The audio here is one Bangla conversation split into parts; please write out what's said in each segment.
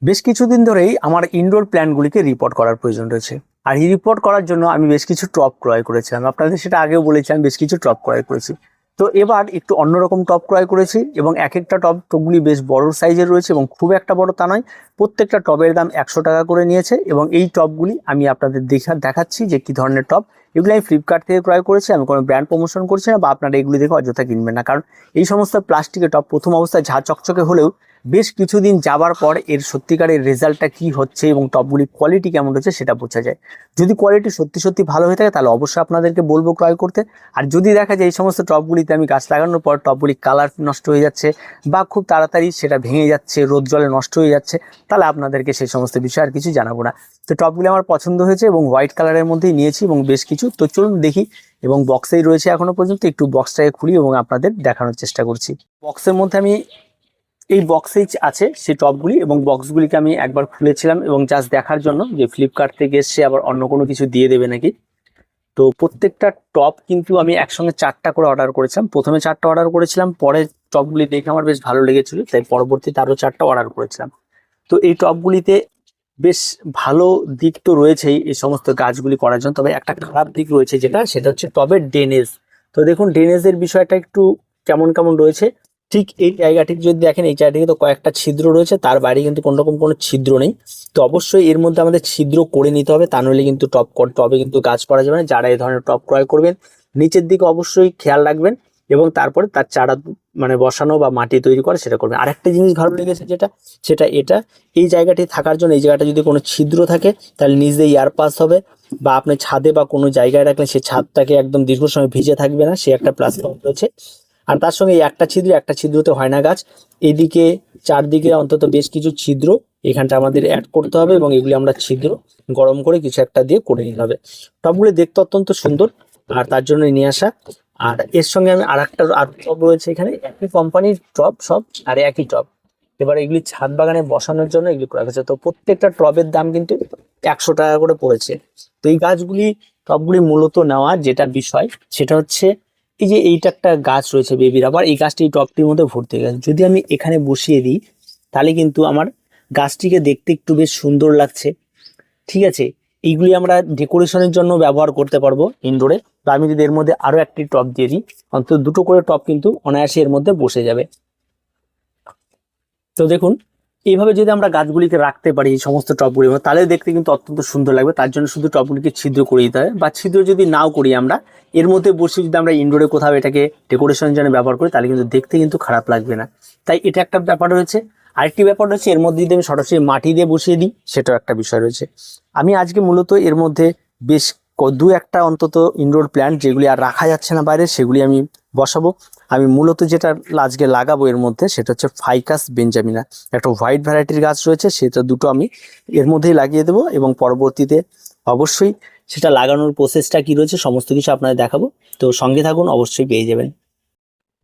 বেশ কিছুদিন ধরেই আমার ইনডোর প্ল্যান্টগুলিকে রিপোর্ট করার প্রয়োজন রয়েছে। আর এই রিপোর্ট করার জন্য আমি বেশ কিছু টব ক্রয় করেছিলাম, আপনাদের সেটা আগেও বলেছিলাম, বেশ কিছু টব ক্রয় করেছি। তো এবার একটু অন্যরকম টব ক্রয় করেছি এবং এক একটা টবগুলি বেশ বড় সাইজের রয়েছে এবং খুব একটা বড় তা নয়। প্রত্যেকটা টবের দাম 100 টাকা করে নিয়েছে এবং এই টবগুলি আমি আপনাদের দেখাচ্ছি যে কী ধরনের টব। এগুলি আমি ফ্লিপকার্ট থেকে ক্রয় করেছি, আমি কোনো ব্র্যান্ড প্রমোশন করছি না, বা আপনারা এগুলি দেখে অযথা কিনবেন না, কারণ এই সমস্ত প্লাস্টিকের টব প্রথম অবস্থায় ঝাঁ চকচকে হলেও বেশ কিছুদিন যাবার পর এর সত্যিকারের রেজাল্টটা কি হচ্ছে এবং টবগুলির কোয়ালিটি কেমন হচ্ছে সেটা বোঝা যায়। যদি কোয়ালিটি সত্যি সত্যি ভালো হয়ে থাকে তাহলে অবশ্যই আপনাদেরকে বলবো ক্রয় করতে। আর যদি দেখা যায় এই সমস্ত টবগুলিতে আমি গাছ লাগানোর পর টবগুলি কালার নষ্ট হয়ে যাচ্ছে বা খুব তাড়াতাড়ি সেটা ভেঙে যাচ্ছে, রোদ জলে নষ্ট হয়ে যাচ্ছে, তাহলে আপনাদেরকে সেই সমস্ত বিষয় আর কিছু জানাবো না। তো টবগুলি আমার পছন্দ হয়েছে এবং হোয়াইট কালারের মধ্যেই নিয়েছি এবং বেশ কিছু। তো চলুন দেখি, এবং বক্সেই রয়েছে এখনো পর্যন্ত, একটু বক্সটাকে খুলি এবং আপনাদের দেখানোর চেষ্টা করছি। বক্সের মধ্যে আমি এই বক্সেই আছে সেই টবগুলি, এবং বক্সগুলিকে আমি একবার খুলেছিলাম এবং জাস্ট দেখার জন্য যে ফ্লিপকার্ট থেকে এসছে আবার অন্য কোনো কিছু দিয়ে দেবে নাকি। তো প্রত্যেকটা টব কিন্তু আমি একসঙ্গে 4টা করে অর্ডার করেছিলাম। প্রথমে 4টা অর্ডার করেছিলাম, পরে টবগুলি দেখে আমার বেশ ভালো লেগেছিল, তাই পরবর্তীতে আরও 4টা অর্ডার করেছিলাম। তো এই টবগুলিতে বেশ ভালো দিক তো রয়েছেই এই সমস্ত গাছগুলি করার জন্য, তবে একটা খারাপ দিক রয়েছে, সেটা হচ্ছে টবের ড্রেনেজ। তো দেখুন ড্রেনেজের বিষয়টা একটু কেমন কেমন রয়েছে। ঠিক এই জায়গাটি যদি দেখেন, এই জায়গাটিতে তো কয়েকটা ছিদ্র রয়েছে, তার বাইরে কিন্তু কোনো রকম কোনো ছিদ্র নেই। তো অবশ্যই এর মধ্যে আমাদের ছিদ্র করে নিতে হবে, তা নইলে কিন্তু টবে কিন্তু গাছ করা যাবে না। যারা এই ধরনের টব ক্রয় করবেন নিচের দিকে অবশ্যই খেয়াল রাখবেন এবং তারপরে তার চারা মানে বসানো বা মাটি তৈরি করে সেটা করবেন। আরেকটা জিনিস ভালো লেগেছে সেটা এটা, এই জায়গাটি থাকার জন্য এই জায়গাটা যদি কোনো ছিদ্র থাকে তাহলে নিচ দিয়ে এয়ার পাস হবে, বা আপনি ছাদে বা কোনো জায়গায় রাখলে সেই ছাদটাকে একদম দীর্ঘ সময় ভিজে থাকবে না, সে একটা প্লাস পয়েন্ট রয়েছে। আর তার সঙ্গে একটা ছিদ্রতে হয় না গাছ, এদিকে চারদিকে অন্তত বেশ কিছু ছিদ্র এখানটা আমাদের অ্যাড করতে হবে এবং এগুলি আমরা ছিদ্র গরম করে কিছু একটা দিয়ে করে নিতে হবে। টবগুলি দেখতে অত্যন্ত সুন্দর, আর তার জন্য নিয়ে আসা। আর এর সঙ্গে আমি আর টব রয়েছে, এখানে একই কোম্পানির টব সব, আর একই টব। এবার এগুলি ছাদ বাগানে বসানোর জন্য এগুলি করা হয়েছে। তো প্রত্যেকটা টবের দাম কিন্তু 100 টাকা করে পড়েছে। তো এই টবগুলি মূলত নেওয়া যেটা বিষয় সেটা হচ্ছে, এই যে এইটা একটা গাছ রয়েছে বেবি রাবার, এই গাছটি এই টবটির মধ্যে ভর্তি হয়ে গেছে। যদি আমি এখানে বসিয়ে দিই তাহলে কিন্তু আমার গাছটিকে দেখতে একটু বেশ সুন্দর লাগছে। ঠিক আছে, এইগুলি আমরা ডেকোরেশনের জন্য ব্যবহার করতে পারবো ইনডোরে। তো আমি যদি এর মধ্যে আরো একটি টব দিয়ে দিই, অন্তত 2টো করে টব কিন্তু অনায়াসে এর মধ্যে বসে যাবে। তো দেখুন, এইভাবে যদি আমরা গাছগুলিকে রাখতে পারি এই সমস্ত টবগুলির মধ্যে, তাহলে দেখতে কিন্তু অত্যন্ত সুন্দর লাগবে। তার জন্য শুধু টবগুলিকে ছিদ্র করে দিতে হবে, বা ছিদ্র যদি নাও করি আমরা, এর মধ্যে বসে যদি আমরা ইনডোরে কোথাও এটাকে ডেকোরেশনের জন্য ব্যবহার করি তাহলে কিন্তু দেখতে কিন্তু খারাপ লাগবে না। তাই এটা একটা ব্যাপার রয়েছে। আরেকটি ব্যাপার রয়েছে, এর মধ্যে যদি আমি সরাসরি মাটি দিয়ে বসিয়ে দিই সেটাও একটা বিষয় রয়েছে। আমি আজকে মূলত এর মধ্যে বেশ দু একটা অন্তত ইনডোর প্ল্যান্ট যেগুলি আর রাখা যাচ্ছে না বাইরে, সেগুলি আমি বসাবো। আমি মূলত যেটা আজকে লাগাবো এর মধ্যে সেটা হচ্ছে ফাইকাস বেঞ্জামিনা, একটা হোয়াইট ভ্যারাইটির গাছ রয়েছে, সেটা দুটো আমি এর মধ্যেই লাগিয়ে দেবো এবং পরবর্তীতে অবশ্যই সেটা লাগানোর প্রসেসটা কি রয়েছে সমস্ত কিছু আপনাদের দেখাবো। তো সঙ্গে থাকুন, অবশ্যই পেয়ে যাবেন।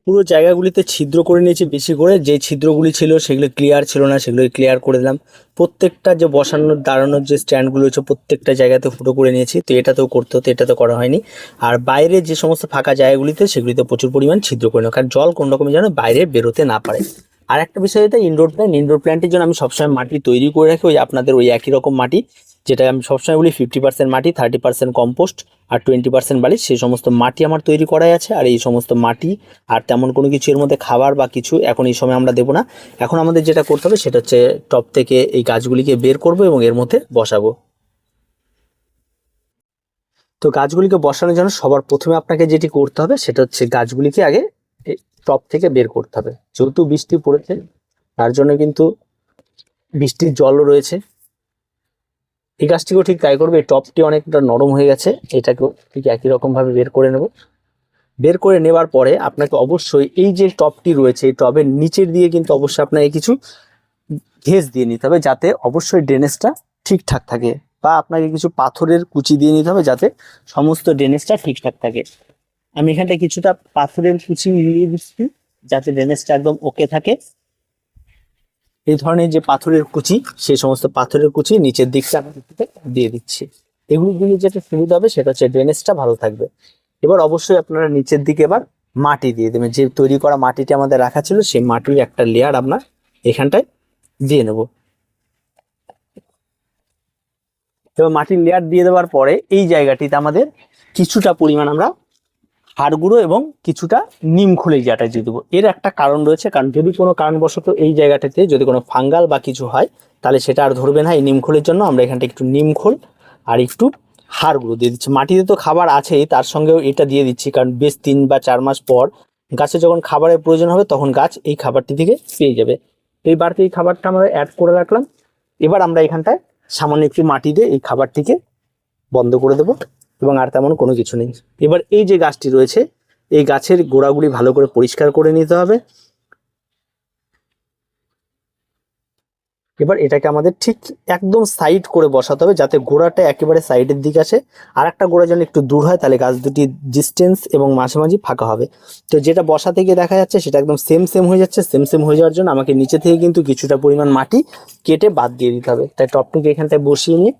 পুরো জায়গাগুলিতে ছিদ্র করে নিয়েছি বেশি করে, যে ছিদ্রগুলি ছিল সেগুলো ক্লিয়ার ছিল না, সেগুলো ক্লিয়ার করে দিলাম। প্রত্যেকটা যে বসানোর দাঁড়ানোর যে স্ট্যান্ডগুলো হচ্ছে প্রত্যেকটা জায়গাতে ফুটো করে নিয়েছি। তো এটাতেও করতে হতো, এটা তো করা হয়নি। আর বাইরে যে সমস্ত ফাঁকা জায়গাগুলিতে সেগুলিতে প্রচুর পরিমাণ ছিদ্র করে নেওয়া, কারণ জল কোনো রকমের যেন বাইরে বেরোতে না পারে। আর একটা বিষয় এটা, ইনডোর প্ল্যান্টের জন্য আমি সবসময় মাটি তৈরি করে রাখি, ওই আপনাদের ওই একই রকম মাটি, যেটা আমি সবসময় বলি 50% মাটি, 30% কম্পোস্ট আর 20% বালি, সেই সমস্ত মাটি আমার তৈরি করাই আছে। আর এই সমস্ত মাটি আর তেমন কোনো কিছু এর মধ্যে খাবার বা কিছু এখন এই সময় আমরা দেবো না। এখন আমাদের যেটা করতে হবে সেটা হচ্ছে টব থেকে এই গাছগুলিকে বের করব এবং এর মধ্যে বসাবো। তো গাছগুলিকে বসানোর জন্য সবার প্রথমে আপনাকে যেটি করতে হবে সেটা হচ্ছে গাছগুলিকে আগে টব থেকে বের করতে হবে। যেহেতু বৃষ্টি পড়েছে তার জন্য কিন্তু বৃষ্টির জলও রয়েছে, এই গাছটিকেও ঠিক তাই করবে। এই টবটি অনেকটা নরম হয়ে গেছে, এটাকেও ঠিক একই রকম ভাবে বের করে নেব। বের করে নেওয়ার পরে আপনাকে অবশ্যই এই যে টবটি রয়েছে এই টবের নিচের দিয়ে কিন্তু অবশ্যই আপনাকে কিছু ঘেঁস দিয়ে নিতে হবে, যাতে অবশ্যই ড্রেনেজটা ঠিকঠাক থাকে, বা আপনাকে কিছু পাথরের কুচি দিয়ে নিতে হবে যাতে সমস্ত ড্রেনেজটা ঠিকঠাক থাকে। আমি এখানটা কিছুটা পাথরের কুচি মিলিয়ে দিচ্ছি যাতে ড্রেনেজটা একদম ওকে থাকে। এই ধরনের যে পাথরের কুচি, সেই সমস্ত পাথরের কুচি নিচের দিকটা দিয়ে দিচ্ছি। এগুলো দিয়ে যেটা সুবিধা হবে সেটা হচ্ছে ড্রেনেজটা ভালো থাকবে। এবার অবশ্যই আপনারা নিচের দিকে এবার মাটি দিয়ে দেবেন, যে তৈরি করা মাটিটা আমাদের রাখা ছিল সেই মাটির একটা লেয়ার আমরা এখানটায় দিয়ে নেব। এবার মাটির লেয়ার দিয়ে দেওয়ার পরে এই জায়গাটিতে আমাদের কিছুটা পরিমাণ আমরা হাড় গুঁড়ো এবং কিছুটা নিম খোল এই জায়গাটায় দিয়ে দেবো। এর একটা কারণ রয়েছে, কারণ যদি কোনো কারণবশত এই জায়গাটাতে যদি কোনো ফাঙ্গাল বা কিছু হয় তাহলে সেটা আর ধরবে না। এই নিম খোলের জন্য আমরা এখানটা একটু নিম খোল আর একটু হাড় গুঁড়ো দিয়ে দিচ্ছি। মাটিতে তো খাবার আছেই, তার সঙ্গেও এটা দিয়ে দিচ্ছি, কারণ বেশ 3 বা 4 মাস পর গাছে যখন খাবারের প্রয়োজন হবে তখন গাছ এই খাবারটি থেকে পেয়ে যাবে। এই বাড়তি এই খাবারটা আমরা অ্যাড করে রাখলাম। এবার আমরা এখানটায় সামান্য একটু মাটি দিয়ে এই খাবারটিকে বন্ধ করে দেবো এবং আর তেমন কোনো কিছু নেই। এবার এই যে গাছটি রয়েছে এই গাছের গোড়াগুলি ভালো করে পরিষ্কার করে নিতে হবে। এবার এটাকে আমাদের ঠিক একদম সাইড করে বসাতে হবে, যাতে গোড়াটা একেবারে সাইডের দিকে আসে, আর একটা গোড়া যেন একটু দূর হয়, তাহলে গাছ দুটি ডিস্টেন্স এবং মাঝামাঝি ফাঁকা হবে। তো যেটা বসা থেকে দেখা যাচ্ছে সেটা একদম সেম সেম হয়ে যাচ্ছে। সেম সেম হয়ে যাওয়ার জন্য আমাকে নিচে থেকে কিন্তু কিছুটা পরিমাণ মাটি কেটে বাদ দিয়ে দিতে হবে। তাই টপটিকে এখানটায় বসিয়ে নিয়ে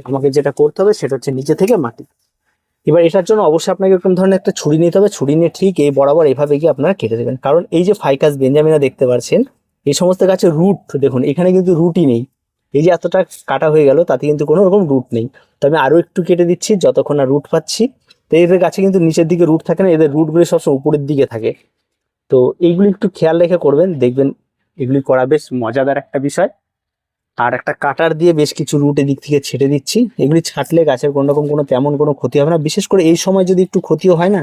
আমাকে যেটা করতে হবে সেটা হচ্ছে নিচে থেকে মাটি। এবার এটার জন্য অবশ্যই আপনাকে এরকম ধরনের একটা ছুরি নিতে হবে। ছুরি নিয়ে ঠিক এই বরাবর এইভাবে গিয়ে আপনারা কেটে দেবেন, কারণ এই যে ফাইকাস বেঞ্জামিনা দেখতে পাচ্ছেন এই সমস্ত গাছের রুট দেখুন, এখানে কিন্তু রুটই নেই। এই যে এতটা কাটা হয়ে গেল তাতে কিন্তু কোনো রকম রুট নেই। তো আমি আরো একটু কেটে দিচ্ছি যতক্ষণ না রুট পাচ্ছি। তো এদের গাছে কিন্তু নিচের দিকে রুট থাকে না, এদের রুটগুলি সবসময় উপরের দিকে থাকে। তো এইগুলি একটু খেয়াল রেখে করবেন, দেখবেন এগুলি করা বেশ মজাদার একটা বিষয়। আর একটা কাটার দিয়ে বেশ কিছু রুট এদিক থেকে ছেটে দিচ্ছি। এগুলি ছাঁটলে গাছের কোনো রকম কোনো তেমন কোনো ক্ষতি হবে না। বিশেষ করে এই সময় যদি একটু ক্ষতিও হয় না,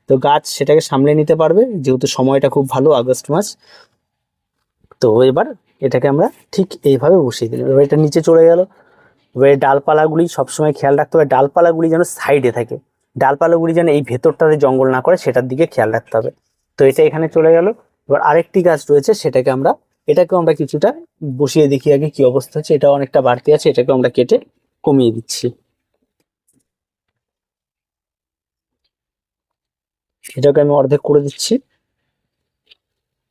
তো গাছ সেটাকে সামলে নিতে পারবে, যেহেতু সময়টা খুব ভালো, আগস্ট মাস। তো এবার এটাকে আমরা ঠিক এইভাবে বসিয়ে দিলাম। এবার এটা নিচে চলে গেল। এবার এই ডালপালাগুলি সবসময় খেয়াল রাখতে হবে, ডালপালাগুলি যেন সাইডে থাকে, ডালপালাগুলি যেন এই ভেতরটাতে জঙ্গল না করে সেটার দিকে খেয়াল রাখতে হবে। তো এটা এখানে চলে গেল। এবার আরেকটি গাছ রয়েছে সেটাকে আমরা এটাকেও আমরা কিছুটা বসিয়ে দেখি আগে কি অবস্থা হচ্ছে। এটা অনেকটা বাড়তি আছে, এটাকে আমরা কেটে কমিয়ে দিচ্ছি। এটাকে আমি অর্ধেক করে দিচ্ছি।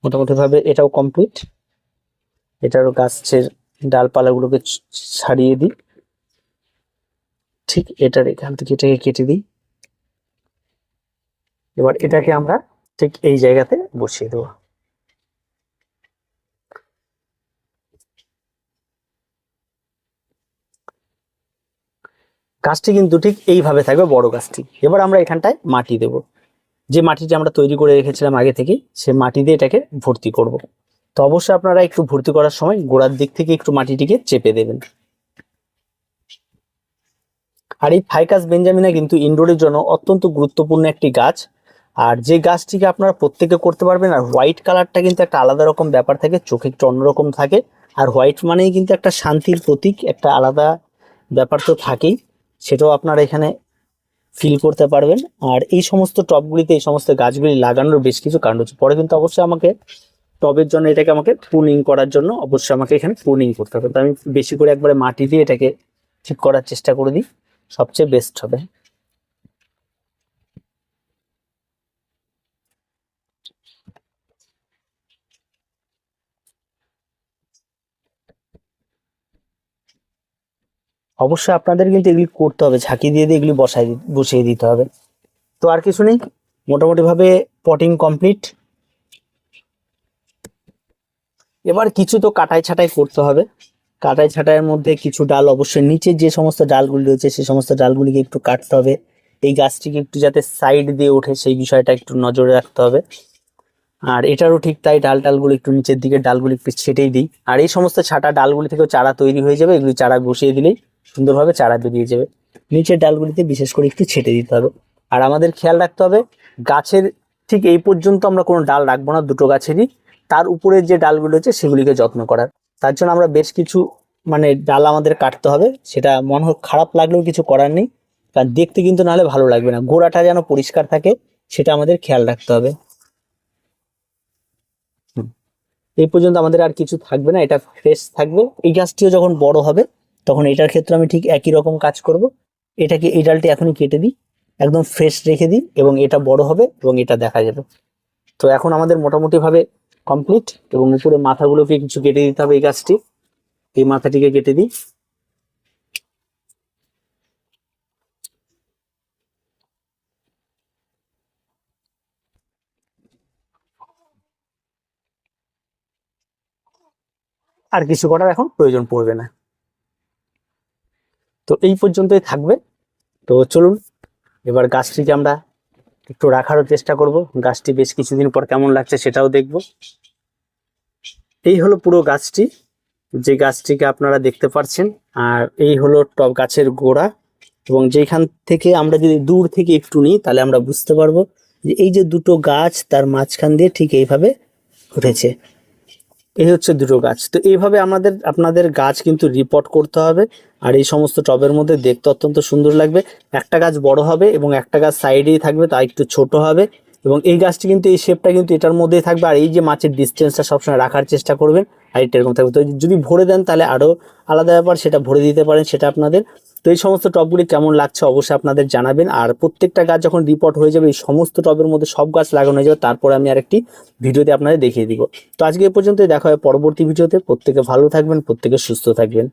মোটামুটি ভাবে এটাও কমপ্লিট। এটারও গাছের ডালপালাগুলোকে ছাড়িয়ে দিই। ঠিক এটার এখান থেকে এটাকে কেটে দিই। এবার এটাকে আমরা ঠিক এই জায়গাতে বসিয়ে দেবো। গাছটি কিন্তু ঠিক এইভাবে থাকবে, বড় গাছটি। এবার আমরা এখানটায় মাটি দেব, যে মাটিটা আমরা তৈরি করে রেখেছিলাম আগে থেকে, সে মাটি দিয়ে এটাকে ভর্তি করব। তো অবশ্যই আপনারা একটু ভর্তি করার সময় গোড়ার দিক থেকে একটু মাটিটিকে চেপে দেবেন। আর এই ফাইকাস বেঞ্জামিনা কিন্তু ইনডোরের জন্য অত্যন্ত গুরুত্বপূর্ণ একটি গাছ। আর যে গাছটিকে আপনারা প্রত্যেকে করতে পারবেন। আর হোয়াইট কালারটা কিন্তু একটা আলাদা রকম ব্যাপার থাকে, চোখে একটু অন্যরকম থাকে। আর হোয়াইট মানেই কিন্তু একটা শান্তির প্রতীক, একটা আলাদা ব্যাপার তো থাকেই, সেটাও আপনারা এখানে ফিল করতে পারবেন। আর এই সমস্ত টবগুলিতে এই সমস্ত গাছগুলি লাগানোর বেশ কিছু কারণ হচ্ছে। পরে কিন্তু অবশ্যই আমাকে টবের জন্য এটাকে আমাকে প্রুনিং করার জন্য অবশ্যই আমাকে এখানে প্রুনিং করতে হবে। তো আমি বেশি করে একবারে মাটি দিয়ে এটাকে ঠিক করার চেষ্টা করে দিই, সবচেয়ে বেস্ট হবে। অবশ্যই আপনাদের কিন্তু এগুলি করতে হবে, ঝাঁকি দিয়ে দিয়ে এগুলি বসিয়ে দিতে হবে। তো আর কিছু নেই, মোটামুটি ভাবে পটিং কমপ্লিট। এবার কিছু তো কাটাই ছাঁটাই করতে হবে। কাটাই ছাঁটাইয়ের মধ্যে কিছু ডাল অবশ্যই নিচে যে সমস্ত ডালগুলি রয়েছে সেই সমস্ত ডালগুলিকে একটু কাটতে হবে। এই গাছটিকে একটু যাতে সাইড দিয়ে ওঠে সেই বিষয়টা একটু নজরে রাখতে হবে। আর এটারও ঠিক তাই, ডালগুলো একটু নিচের দিকে ডালগুলি একটু ছেটেই দিই। আর এই সমস্ত ছাটা ডালগুলি থেকেও চারা তৈরি হয়ে যাবে, এগুলি চারা বসিয়ে দিলেই সুন্দরভাবে চারা বেরিয়ে যাবে। নিচের ডালগুলিতে বিশেষ করে একটু ছেটে দিতে হবে। আর আমাদের খেয়াল রাখতে হবে গাছের ঠিক এই পর্যন্ত আমরা কোনো ডাল রাখবো না, দুটো গাছেরই। তার উপরের যে ডালগুলো হচ্ছে সেগুলিকে যত্ন করার। তার জন্য আমরা বেশ কিছু ডাল আমাদের কাটতে হবে। সেটা মনে হয় খারাপ লাগলেও কিছু করার নেই, কারণ দেখতে কিন্তু নাহলে ভালো লাগবে না। গোড়াটা যেন পরিষ্কার থাকে সেটা আমাদের খেয়াল রাখতে হবে। এই পর্যন্ত আমাদের আর কিছু থাকবে না, এটা ফ্রেশ থাকবে। এই গাছটিও যখন বড় হবে তখন এটার ক্ষেত্রে আমি ঠিক একই রকম কাজ করব। এটাকে এই ডালটি এখনই কেটে দিই, একদম ফ্রেশ রেখে দিই, এবং এটা বড় হবে এবং এটা দেখা যাবে। তো এখন আমাদের মোটামুটি ভাবে কমপ্লিট। এবং উপরে মাথাগুলোকে কিছু কেটে দিতে হবে এই গাছটি। এই মাথাটিকে কেটে দিই। আর কিছু করার এখন প্রয়োজন পড়বে না। তো এই পর্যন্তই থাকবে। তো চলুন এবার গাছটিকে আমরা একটু রাখারও চেষ্টা করব, গাছটি বেশ কিছুদিন পর কেমন লাগছে সেটাও দেখব। এই হলো পুরো গাছটি, যে গাছটিকে আপনারা দেখতে পাচ্ছেন। আর এই হলো টব গাছের গোড়া, এবং যেখান থেকে আমরা যদি দূর থেকে একটু নিই তাহলে আমরা বুঝতে পারবো যে এই যে দুটো গাছ তার মাঝখান দিয়ে ঠিক এইভাবে উঠেছে। এই হচ্ছে দুটো গাছ। তো এইভাবে আপনাদের গাছ কিন্তু রিপোর্ট করতে হবে। আর এই সমস্ত টবের মধ্যে দেখতে অত্যন্ত সুন্দর লাগবে। একটা গাছ বড় হবে এবং একটা গাছ সাইডেই থাকবে, তা একটু ছোট হবে। এবং এই গাছটি কিন্তু এই শেপটা কিন্তু এটার মধ্যেই থাকবে। আর এই যে মাছের ডিস্টেন্সটা সবসময় রাখার চেষ্টা করবেন, আর এটা এরকম থাকবে। তো যদি ভরে দেন তাহলে আরও আলাদা ব্যাপার, সেটা ভরে দিতে পারেন, সেটা আপনাদের। তো এই সমস্ত টবগুলি কেমন লাগছে অবশ্যই আপনাদের জানাবেন। আর প্রত্যেকটা গাছ যখন রিপোর্ট হয়ে যাবে, এই সমস্ত টবের মধ্যে সব গাছ লাগানো হয়ে যাবে, তারপরে আমি আরেকটি ভিডিওতে আপনাদের দেখিয়ে দিব। তো আজকে এ পর্যন্তই, দেখা হয় পরবর্তী ভিডিওতে। প্রত্যেকে ভালো থাকবেন, প্রত্যেকে সুস্থ থাকবেন।